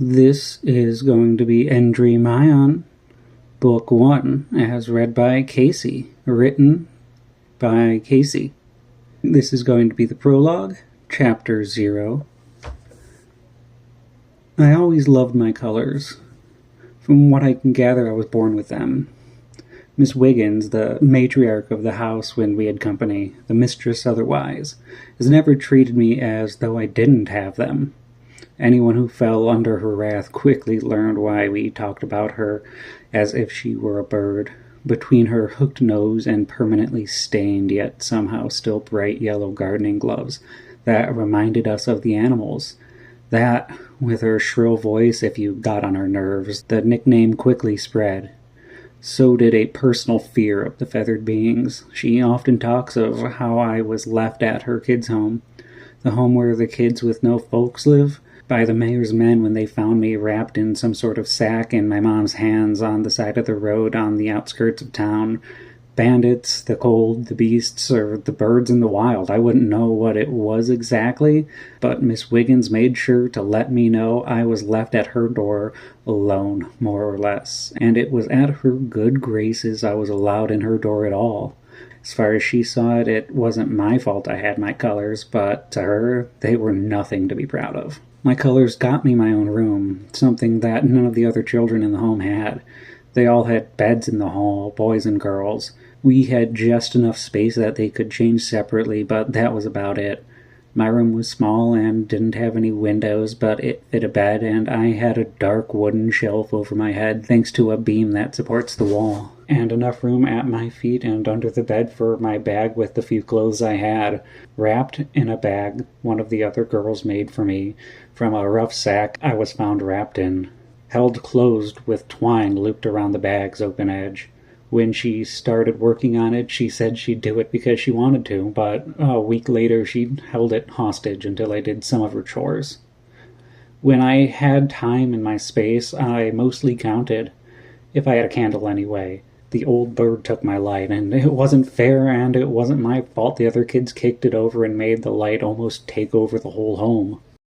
This is going to be Endrymion, Book 1, as read by Kasey, written by Kasey. This is going to be the prologue, Chapter 0. I always loved my colors. From what I can gather, I was born with them. Miss Wiggins, the matriarch of the house when we had company, the mistress otherwise, has never treated me as though I didn't have them. Anyone who fell under her wrath quickly learned why we talked about her as if she were a bird, between her hooked nose and permanently stained yet somehow still bright yellow gardening gloves that reminded us of the animals. That, with her shrill voice if you got on her nerves, the nickname quickly spread. So did a personal fear of the feathered beings. She often talks of how I was left at her kids' home, the home where the kids with no folks live, by the mayor's men when they found me wrapped in some sort of sack in my mom's hands on the side of the road on the outskirts of town. Bandits, the cold, the beasts, or the birds in the wild. I wouldn't know what it was exactly, but Miss Wiggins made sure to let me know I was left at her door alone, more or less, and it was at her good graces I was allowed in her door at all. As far as she saw it, it wasn't my fault I had my colors, but to her, they were nothing to be proud of. My colors got me my own room, something that none of the other children in the home had. They all had beds in the hall, boys and girls. We had just enough space that they could change separately, but that was about it. My room was small and didn't have any windows, but it fit a bed, and I had a dark wooden shelf over my head thanks to a beam that supports the wall, and enough room at my feet and under the bed for my bag with the few clothes I had, wrapped in a bag one of the other girls made for me from a rough sack I was found wrapped in, held closed with twine looped around the bag's open edge. When she started working on it, she said she'd do it because she wanted to, but a week later she held it hostage until I did some of her chores. When I had time in my space, I mostly counted, if I had a candle anyway. The old bird took my light, and it wasn't fair, and it wasn't my fault the other kids kicked it over and made the light almost take over the whole home.